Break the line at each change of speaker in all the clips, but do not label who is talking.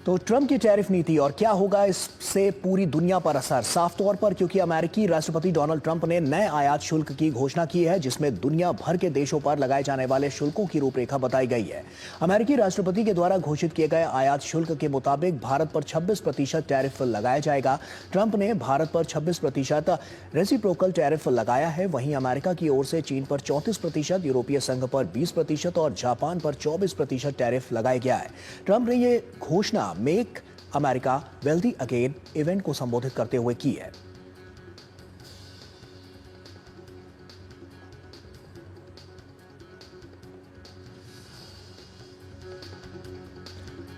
तो ट्रंप की टैरिफ नीति और क्या होगा इससे पूरी दुनिया पर असर, साफ तौर पर क्योंकि अमेरिकी राष्ट्रपति डोनाल्ड ट्रंप ने नए आयात शुल्क की घोषणा की है जिसमें दुनिया भर के देशों पर लगाए जाने वाले शुल्कों की रूपरेखा बताई गई है। अमेरिकी राष्ट्रपति के द्वारा घोषित किए गए आयात शुल्क के मुताबिक भारत पर 26% टैरिफ लगाया जाएगा। ट्रंप ने भारत पर 26% रेसिप्रोकल टैरिफ लगाया है। वहीं अमेरिका की ओर से चीन पर 34%, यूरोपीय संघ पर 20% और जापान पर 24% टैरिफ लगाया गया है। ट्रंप ने ये घोषणा make America wealthy again event को संबोधित करते हुए की है।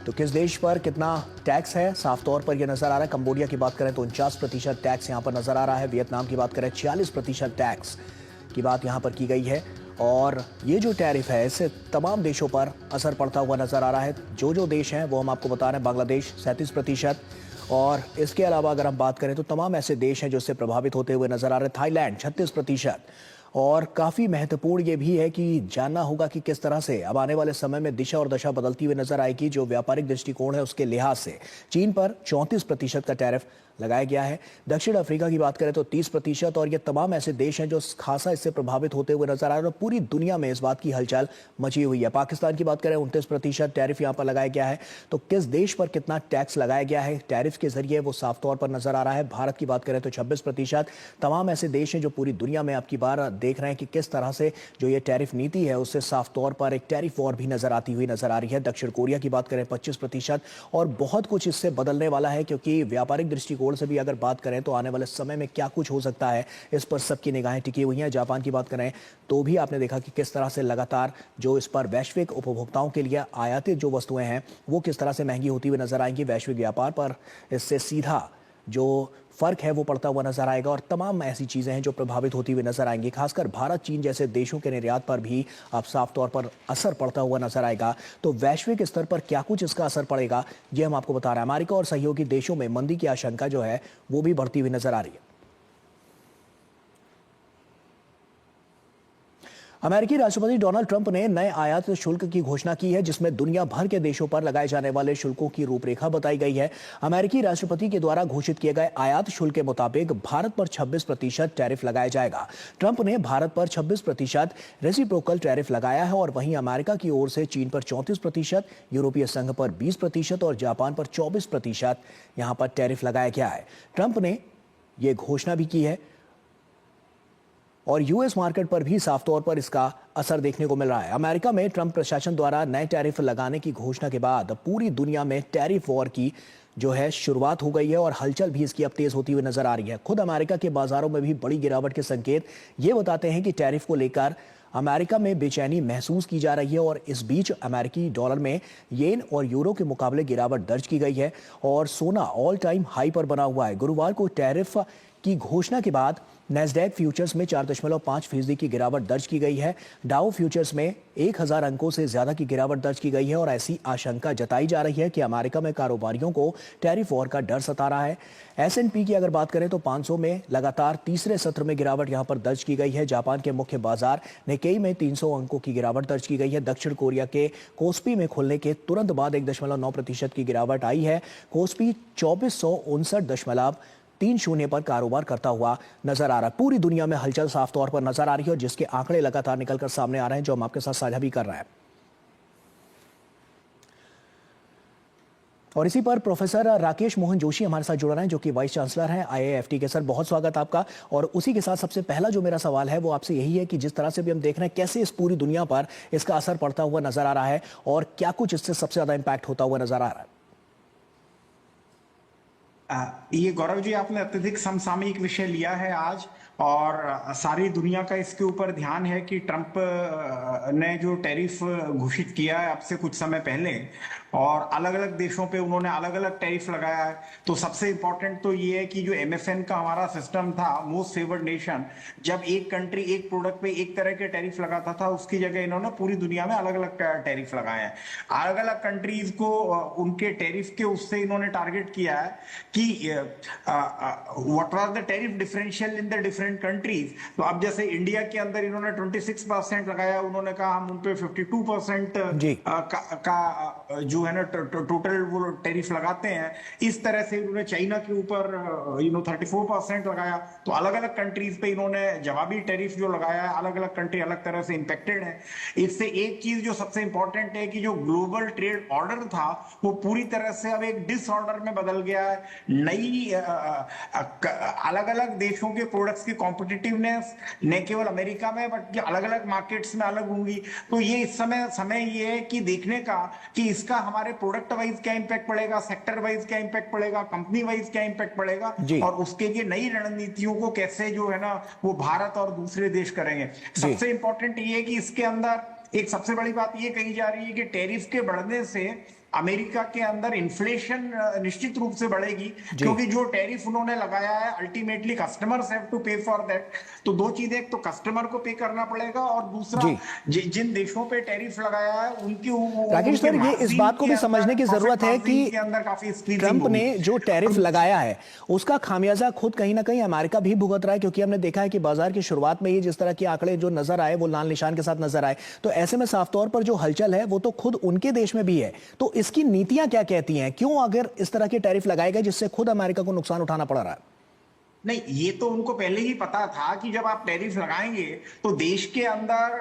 तो किस देश पर कितना टैक्स है, साफ तौर पर यह नजर आ रहा है। कंबोडिया की बात करें तो 49% टैक्स यहां पर नजर आ रहा है। वियतनाम की बात करें 46% टैक्स की बात यहां पर की गई है। और ये जो टैरिफ है इससे तमाम देशों पर असर पड़ता हुआ नजर आ रहा है। जो देश हैं वो हम आपको बता रहे हैं। बांग्लादेश 37%, और इसके अलावा अगर हम बात करें तो तमाम ऐसे देश हैं जो इससे प्रभावित होते हुए नजर आ रहे हैं। थाईलैंड 36%। और काफी महत्वपूर्ण ये भी है कि जानना होगा कि किस तरह से अब आने वाले समय में दिशा और दशा बदलती हुई नजर आएगी। जो व्यापारिक दृष्टिकोण है उसके लिहाज से चीन पर 34% का टैरिफ लगाया गया है। दक्षिण अफ्रीका की बात करें तो 30%, और ये तमाम ऐसे देश हैं जो खासा इससे प्रभावित होते हुए नजर आ रहे हैं। और पूरी दुनिया में इस बात की हलचल मची हुई है। पाकिस्तान की बात करें 29% टैरिफ यहां पर लगाया गया है। तो किस देश पर कितना टैक्स लगाया गया है टैरिफ के जरिए वो साफ तौर पर नजर आ रहा है। भारत की बात करें तो 26%। तमाम ऐसे देश हैं जो पूरी दुनिया में आपकी बार देख रहे हैं कि किस तरह से जो ये टैरिफ नीति है उससे साफ तौर पर एक टैरिफ वॉर भी नजर आती हुई नजर आ रही है। दक्षिण कोरिया की बात करें 25%, और बहुत कुछ इससे बदलने वाला है क्योंकि व्यापारिक दृष्टिकोण से भी अगर बात करें तो आने वाले समय में क्या कुछ हो सकता है इस पर सबकी निगाहें टिकी हुई हैं। जापान की बात करें तो भी आपने देखा कि किस तरह से लगातार जो इस पर वैश्विक उपभोक्ताओं के लिए आयातित जो वस्तुएं हैं वो किस तरह से महंगी होती हुई नजर आएंगी। वैश्विक व्यापार पर इससे सीधा जो फर्क है वो पड़ता हुआ नजर आएगा, और तमाम ऐसी चीजें हैं जो प्रभावित होती हुई नजर आएंगी। खासकर भारत चीन जैसे देशों के निर्यात पर भी अब साफ तौर पर असर पड़ता हुआ नजर आएगा। तो वैश्विक स्तर पर क्या कुछ इसका असर पड़ेगा ये हम आपको बता रहे हैं। अमेरिका और सहयोगी देशों में मंदी की आशंका जो है वो भी बढ़ती हुई नजर आ रही है। अमेरिकी राष्ट्रपति डोनाल्ड ट्रंप ने नए आयात शुल्क की घोषणा की है जिसमें दुनिया भर के देशों पर लगाए जाने वाले शुल्कों की रूपरेखा बताई गई है। अमेरिकी राष्ट्रपति के द्वारा घोषित किए गए आयात शुल्क के मुताबिक भारत पर 26% टैरिफ लगाया जाएगा। ट्रंप ने भारत पर 26% रेसिप्रोकल टैरिफ लगाया है, और वहीं अमेरिका की ओर से चीन पर 34%, यूरोपीय संघ पर 20% और जापान पर 24% यहां पर टैरिफ लगाया गया है। ट्रंप ने यह घोषणा भी की है, और यूएस मार्केट पर भी साफ तौर पर इसका असर देखने को मिल रहा है। अमेरिका में ट्रंप प्रशासन द्वारा नए टैरिफ लगाने की घोषणा के बाद पूरी दुनिया में टैरिफ वॉर की जो है शुरुआत हो गई है, और हलचल भी इसकी अब तेज होती हुई नजर आ रही है। खुद अमेरिका के बाजारों में भी बड़ी गिरावट के संकेत ये बताते हैं कि टैरिफ को लेकर अमेरिका में बेचैनी महसूस की जा रही है। और इस बीच अमेरिकी डॉलर में येन और यूरो के मुकाबले गिरावट दर्ज की गई है, और सोना ऑल टाइम हाई पर बना हुआ है। गुरुवार को टैरिफ की घोषणा के बाद नैस्डैक फ्यूचर्स में 4.5% की गिरावट दर्ज की गई है। डाउ फ्यूचर्स में 1000 अंकों से ज्यादा की गिरावट दर्ज की गई है, और ऐसी आशंका जताई जा रही है कि अमेरिका में कारोबारियों को टैरिफ वॉर का डर सता रहा है। S&P की अगर बात करें तो 500 में लगातार तीसरे सत्र में गिरावट यहां पर दर्ज की गई है। जापान के मुख्य बाजार निकेई में 300 अंकों की गिरावट दर्ज की गई है। दक्षिण कोरिया के कोस्पी में खुलने के तुरंत बाद 1.9% की गिरावट आई है। कोस्पी 2459.30 पर कारोबार करता हुआ नजर आ रहा है। पूरी दुनिया में हलचल साफ तौर पर नजर आ रही है, और जिसके आंकड़े लगातार निकलकर सामने आ रहे हैं जो हम आपके साथ साझा भी कर रहे हैं। और इसी पर प्रोफेसर राकेश मोहन जोशी हमारे साथ जुड़ रहे हैं जो कि वाइस चांसलर हैं IIFT के। सर बहुत स्वागत आपका। और उसी के साथ सबसे पहला जो मेरा सवाल है वो आपसे यही है कि जिस तरह से भी हम देख रहे हैं कैसे इस पूरी दुनिया पर इसका असर पड़ता हुआ नजर आ रहा है, और क्या कुछ इससे सबसे ज्यादा इंपैक्ट होता हुआ नजर आ रहा है।
ये गौरव जी आपने अत्यधिक समसामयिक विषय लिया है आज, और सारी दुनिया का इसके ऊपर ध्यान है कि ट्रंप ने जो टैरिफ घोषित किया है अब से कुछ समय पहले, और अलग अलग देशों पे उन्होंने अलग अलग टैरिफ लगाया है। तो सबसे इंपॉर्टेंट तो ये है कि जो MFN का हमारा सिस्टम था, मोस्ट फेवर्ड नेशन, जब एक कंट्री एक प्रोडक्ट पे एक तरह के टैरिफ लगाता था उसकी जगह इन्होंने पूरी दुनिया में अलग अलग टैरिफ लगाए हैं। अलग अलग कंट्रीज को उनके टैरिफ के उससे इन्होंने टारगेट किया है कि what was the tariff differential in the different different countries. तो अब जैसे इंडिया के अंदर इन्होंने 26% लगाया, उन्होंने कहा हम उन पे 52%
जी
का जो है ना टोटल वो टैरिफ लगाते हैं। इस तरह से इन्होंने चाइना के ऊपर 34% लगाया। तो अलग अलग कंट्रीज पे इन्होंने जवाबी टैरिफ जो लगाया है, अलग अलग कंट्री अलग तरह से इंपेक्टेड है। इससे एक चीज जो सबसे इंपॉर्टेंट है कि जो ग्लोबल ट्रेड ऑर्डर था वो पूरी तरह से अब एक डिसऑर्डर में बदल गया है। नई अलग अलग देशों के प्रोडक्ट्स की कॉम्पिटिटिवनेस न केवल अमेरिका में बट अलग अलग मार्केट्स में अलग होंगी। तो ये इस समय ये है कि देखने का कि इसका हमारे प्रोडक्ट वाइज क्या इंपैक्ट पड़ेगा, सेक्टर वाइज क्या इंपैक्ट पड़ेगा, कंपनी वाइज क्या इंपैक्ट पड़ेगा,
जी
और उसके लिए नई रणनीतियों को कैसे जो है ना वो भारत और दूसरे देश करेंगे। सबसे इंपॉर्टेंट ये है कि इसके अंदर एक सबसे बड़ी बात ये कही जा रही है कि टैरिफ के बढ़ने से अमेरिका के अंदर इन्फ्लेशन निश्चित रूप से बढ़ेगी, क्योंकि जो टैरिफ उन्होंने लगाया है अल्टीमेटली कस्टमर्स हैव टू पे फॉर दैट। तो दो चीजें, एक तो कस्टमर को पे करना पड़ेगा और दूसरा जिन देशों पे टैरिफ लगाया है उनकी
राकेश सर, ये इस बात को भी समझने की जरूरत है कि ट्रंप ने जो टैरिफ लगाया है उसका खामियाजा खुद कहीं ना कहीं अमेरिका भी भुगत रहा है, क्योंकि हमने देखा है कि बाजार की शुरुआत में ही जिस तरह के आंकड़े जो नजर आए वो लाल निशान के साथ नजर आए। तो ऐसे में साफ तौर पर जो हलचल है वो तो खुद उनके देश में भी है। तो इसकी नीतियां क्या कहती हैं, क्यों अगर इस तरह के टैरिफ लगाए गए जिससे खुद अमेरिका को नुकसान उठाना पड़ रहा है?
नहीं, ये तो उनको पहले ही पता था कि जब आप टैरिफ लगाएंगे तो देश के अंदर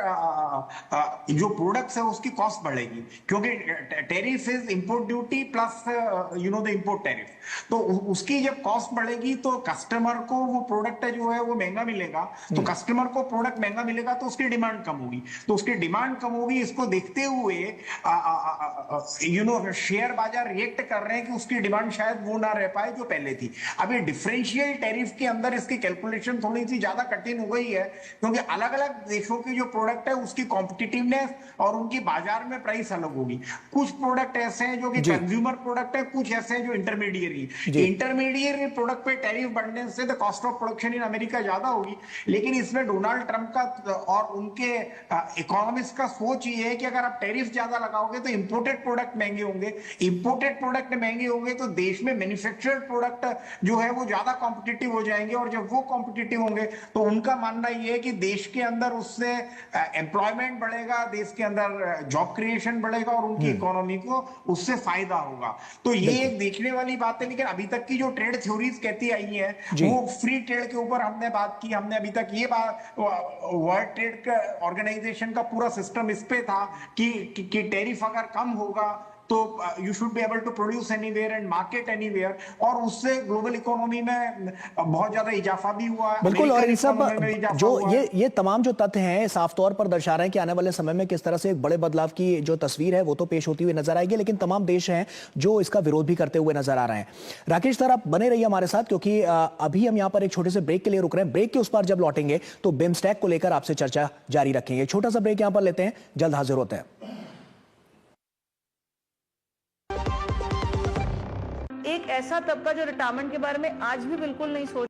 जो प्रोडक्ट्स है उसकी कॉस्ट बढ़ेगी, क्योंकि tariff is import duty plus the import tariff. तो उसकी जब कॉस्ट बढ़ेगी तो कस्टमर को वो प्रोडक्ट जो है वो महंगा मिलेगा। तो कस्टमर को प्रोडक्ट महंगा मिलेगा तो उसकी डिमांड कम होगी। तो उसकी डिमांड कम होगी, इसको देखते हुए शेयर बाजार रिएक्ट कर रहे हैं कि उसकी डिमांड शायद वो ना रह पाए जो पहले थी। अब ये डिफरेंशियल टैरिफ के अंदर इसकी कैलकुलेशन थोड़ी सी ज्यादा कठिन हो गई है, क्योंकि अलग अलग देशों की जो प्रोडक्ट है उसकी कॉम्पिटिटिवनेस और उनकी बाजार में प्राइस अलग होगी। कुछ प्रोडक्ट ऐसे हैं जो कि कंज्यूमर प्रोडक्ट है, कुछ ऐसे हैं जो इंटरमीडिएट प्रोडक्ट पे टैरिफ बढ़ने से the cost of production in America ज्यादा होगी। लेकिन इसमें डोनाल्ड ट्रंप का और उनके इकोनॉमिस्ट का सोच ये है कि अगर आप टैरिफ ज्यादा लगाओगे तो इंपोर्टेड प्रोडक्ट महंगे होंगे, इंपोर्टेड प्रोडक्ट महंगे होंगे तो देश में मैन्युफैक्चर्ड प्रोडक्ट जो है वो ज्यादा कॉम्पिटिटिव हो जाएंगे, और जब वो कॉम्पिटिटिव होंगे तो उनका मानना ये है कि देश के अंदर उससे एम्प्लॉयमेंट बढ़ेगा, देश के अंदर जॉब क्रिएशन बढ़ेगा और उनकी इकोनॉमी को उससे फायदा होगा। तो ये एक देखने वाली बात है। लेकिन अभी तक की जो ट्रेड थ्योरीज कहती आई है वो फ्री ट्रेड के ऊपर हमने बात की, हमने अभी तक ये बात वर्ल्ड ट्रेड ऑर्गेनाइजेशन का पूरा सिस्टम इस पे था कि टैरिफ अगर कम होगा तो you should be able to produce anywhere and market anywhere, और उससे ग्लोबल इकोनॉमी में बहुत ज्यादा इजाफा भी हुआ है।
बिल्कुल, और इन सब जो ये तमाम जो तथ्य हैं साफ तौर पर दर्शा रहे हैं कि आने वाले समय में किस तरह से एक बड़े बदलाव की जो तस्वीर है वो तो पेश होती हुई नजर आएगी, लेकिन तमाम देश हैं जो इसका विरोध भी करते हुए नजर आ रहे हैं। राकेश सर, आप बने रहिए हमारे साथ, क्योंकि अभी हम यहाँ पर एक छोटे से ब्रेक के लिए रुक रहे हैं। ब्रेक के उस पार जब लौटेंगे तो बिम्स्टेक को लेकर आपसे चर्चा जारी रखेंगे। छोटा सा ब्रेक यहाँ पर लेते हैं, जल्द हाजिर होते हैं।
एक ऐसा तबका जो रिटायरमेंट के बारे में आज भी बिल्कुल नहीं सोच